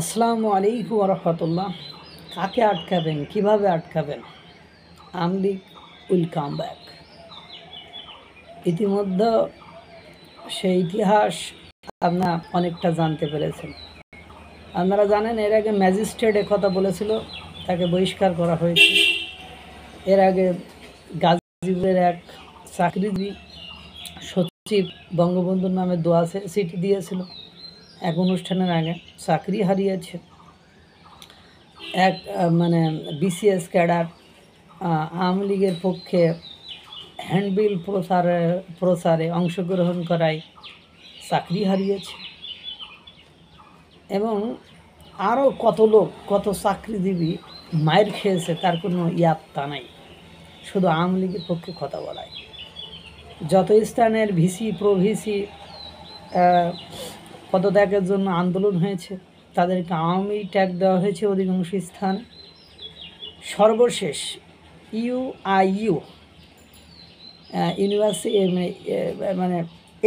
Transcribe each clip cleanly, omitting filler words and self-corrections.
আসসালামু আলাইকুম রহমতুল্লাহ। কাকে আটকাবেন, কিভাবে আটকাবেন? Awami League will come back. ইতিমধ্যে সেই ইতিহাস আপনারা অনেকটা জানতে পেরেছেন। আপনারা জানেন এর আগে ম্যাজিস্ট্রেট কথা বলেছিল, তাকে বহিষ্কার করা হয়েছে। এর আগে গাজীপুরের এক চাকরিজীবী সচিব বঙ্গবন্ধুর নামে দোয়া চিঠি দিয়েছিল, এক অনুষ্ঠানের আগে চাকরি হারিয়েছে। এক বিসিএস ক্যাডার আওয়ামী লীগের পক্ষে হ্যান্ডবিল প্রচারে অংশগ্রহণ করায় চাকরি হারিয়েছে। এবং আরও কত লোক, কত চাকরিজীবী মায়ের খেয়েছে, তার কোনো ইয়াত্তা নাই, শুধু আওয়ামী লীগের পক্ষে কথা বলায়। যত স্থানের ভিসি প্রভিসি পদত্যাগের জন্য আন্দোলন হয়েছে, তাদেরকে আওয়ামী ট্যাগ দেওয়া হয়েছে অধিকাংশ স্থানে। সর্বশেষ ইউআইইউ ইউনিভার্সিটি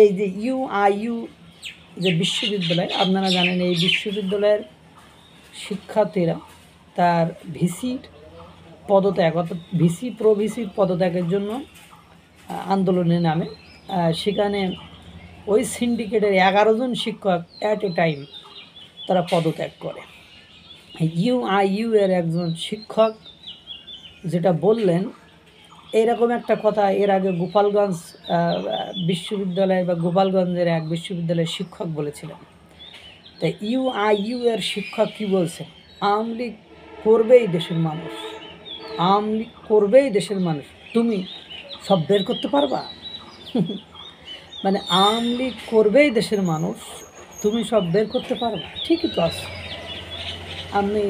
এই যে ইউআইইউ যে বিশ্ববিদ্যালয়, আপনারা জানেন এই বিশ্ববিদ্যালয়ের শিক্ষার্থীরা তার ভিসির পদত্যাগ, অর্থাৎ ভিসি প্রভিসির পদত্যাগের জন্য আন্দোলনে নামে। সেখানে ওই সিন্ডিকেটের 11 জন শিক্ষক অ্যাট এ টাইম তারা পদত্যাগ করে। ইউআইইউ এর একজন শিক্ষক যেটা বললেন, এরকম একটা কথা এর আগে গোপালগঞ্জ বিশ্ববিদ্যালয় বা গোপালগঞ্জের এক বিশ্ববিদ্যালয়ের শিক্ষক বলেছিলেন। তাই ইউআইইউ এর শিক্ষক কী বলছে? আওয়ামী লীগ করবেই দেশের মানুষ, আওয়ামী লীগ করবেই দেশের মানুষ, তুমি সব বের করতে পারবা? মানে আওয়ামী লীগ করবেই দেশের মানুষ, তুমি সব বের করতে পারবা? ঠিকই তো আছে। আপনি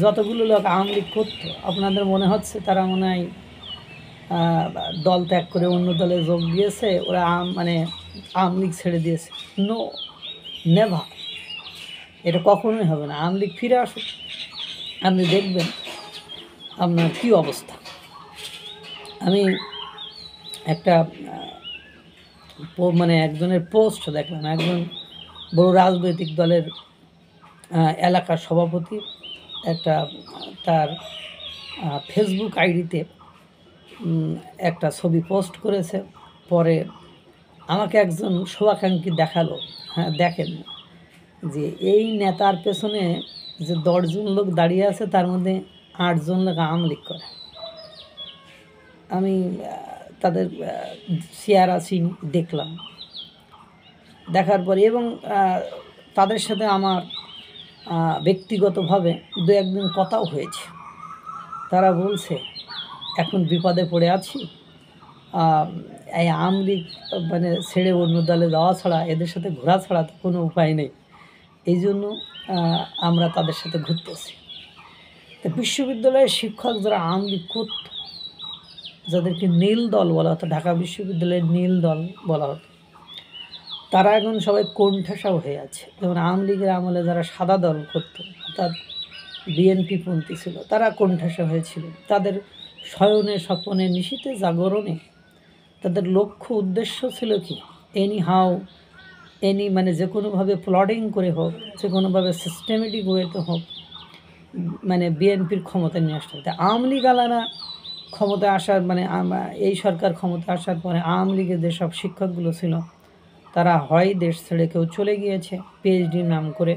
যতগুলো লোক আওয়ামী লীগ করতো, আপনাদের মনে হচ্ছে তারা মনে হয় দল ত্যাগ করে অন্য দলে যোগ দিয়েছে, ওরা আওয়ামী লীগ ছেড়ে দিয়েছে। নো, নেভার, এটা কখনোই হবে না। আওয়ামী লীগ ফিরে আসুক, আপনি দেখবেন আপনার কী অবস্থা। আমি একটা একজনের পোস্ট দেখলাম, একজন বড় রাজনৈতিক দলের এলাকার সভাপতি একটা তার ফেসবুক আইডিতে একটা ছবি পোস্ট করেছে। পরে আমাকে একজন শুভাকাঙ্ক্ষী দেখালো, হ্যাঁ দেখেন যে এই নেতার পেছনে যে 10 জন লোক দাঁড়িয়ে আছে, তার মধ্যে 8 জন লোক আওয়ামী লীগ করে। আমি তাদের চেহারা দেখলাম, দেখার পরে এবং তাদের সাথে আমার ব্যক্তিগতভাবে 2-1 দিন কথাও হয়েছে। তারা বলছে এখন বিপদে পড়ে আছি, এই আওয়ামী লীগ ছেড়ে অন্য দলে যাওয়া ছাড়া, এদের সাথে ঘোরা ছাড়া তো কোনো উপায় নেই, এই জন্য আমরা তাদের সাথে ঘুরতেছি। তো বিশ্ববিদ্যালয়ের শিক্ষক যারা আওয়ামী লীগ করত, যাদেরকে নীল দল বলা হতো, ঢাকা বিশ্ববিদ্যালয়ের নীল দল বলা হতো, তারা এখন সবাই কোণঠাসাও হয়ে আছে। যেমন আওয়ামী লীগের আমলে যারা সাদা দল করতো, অর্থাৎ বিএনপি পন্থী ছিল, তারা কোণঠাসা হয়েছিল। তাদের শয়নে স্বপনে নিশীথে জাগরণে তাদের লক্ষ্য উদ্দেশ্য ছিল কি, যে কোনোভাবে প্লটিং করে হোক, যে কোনোভাবে সিস্টেমেটিক ওয়েতে হোক, বিএনপির ক্ষমতা নিয়ে আসতে হবে। আওয়ামী লীগ আলারা ক্ষমতা আসার এই সরকার ক্ষমতা আসার পরে আওয়ামী লীগের যেসব শিক্ষকগুলো ছিল, তারা হয় দেশ ছেড়ে কেউ চলে গিয়েছে পিএইচডির নাম করে,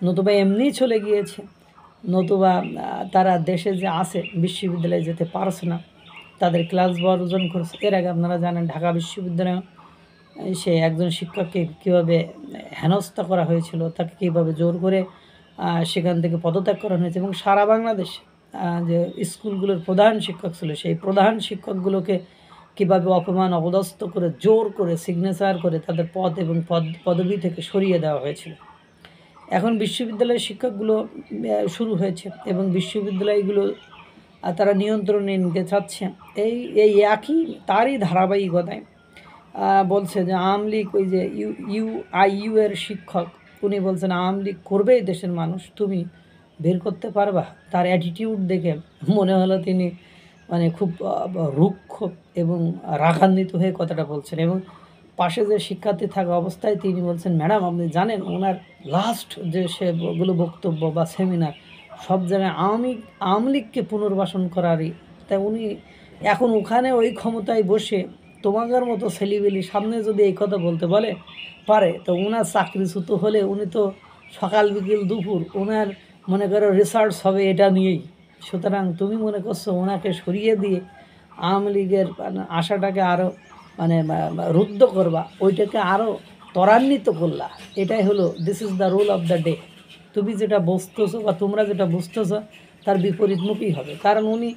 নতুবা এমনিই চলে গিয়েছে, নতুবা তারা দেশে যে আছে বিশ্ববিদ্যালয়ে যেতে পারছে না, তাদের ক্লাস বর্জন করছে। এর আগে আপনারা জানেন ঢাকা বিশ্ববিদ্যালয়ে সে একজন শিক্ষককে কীভাবে হেনস্থা করা হয়েছিল, তাকে কীভাবে জোর করে সেখান থেকে পদত্যাগ করানো হয়েছে। এবং সারা বাংলাদেশ যে স্কুলগুলোর প্রধান শিক্ষক ছিল, সেই প্রধান শিক্ষকগুলোকে কীভাবে অপমান অপদস্থ করে জোর করে সিগনেচার করে তাদের পদ এবং পদবি থেকে সরিয়ে দেওয়া হয়েছিল। এখন বিশ্ববিদ্যালয়ের শিক্ষকগুলো শুরু হয়েছে এবং বিশ্ববিদ্যালয়গুলো তারা নিয়ন্ত্রণে নিতে চাচ্ছে। এই একই তারই ধারাবাহিকতায় বলছে যে আওয়ামী লীগ, ওই যে ইউআইইউ এর শিক্ষক, উনি বলছেন আওয়ামী লীগ করবেই দেশের মানুষ, তুমি বের করতে পারবা? তার অ্যাটিটিউড দেখে মনে হলো তিনি খুব রুক্ষ এবং রাগান্বিত হয়ে কথাটা বলছেন। এবং পাশে যে শিক্ষার্থী থাকা অবস্থায় তিনি বলছেন, ম্যাডাম আপনি জানেন ওনার লাস্ট যে সেগুলো বক্তব্য বা সেমিনার সব জায়গায় আওয়ামী লীগকে পুনর্বাসন করারই, তাই উনি এখন ওখানে ওই ক্ষমতায় বসে তোমাদের মতো ছেলেবেলি সামনে যদি এই কথা বলতে পারে তো ওনার চাকরিচ্যুত হলে উনি তো সকাল বিকেল দুপুর ওনার মনে করো রিসার্চ হবে এটা নিয়েই। সুতরাং তুমি মনে করছো ওনাকে সরিয়ে দিয়ে আওয়ামী লীগের আশাটাকে আরও রুদ্ধ করবা, ওইটাকে আরও ত্বরান্বিত করলা। এটাই হলো this is the rule of the day. তুমি যেটা বুঝতেছো বা তোমরা যেটা বুঝতেছো তার বিপরীতমুখী হবে। কারণ উনি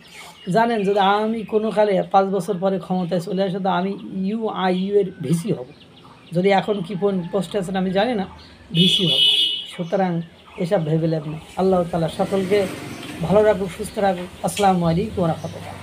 জানেন যদি আমি কোনো কালে 5 বছর পরে ক্ষমতায় চলে আসে তো আমি ইউ এর ভিসি হব, যদি এখন কী পোস্টে আছেন আমি জানি না, ভিসি হব। সুতরাং এসব ভেবে লাভ নেই। আল্লাহ তাআলা সকলকে ভালো রাখুক, সুস্থ রাখুক। আসসালামু আলাইকুম ওয়া রাহমাতুল্লাহ।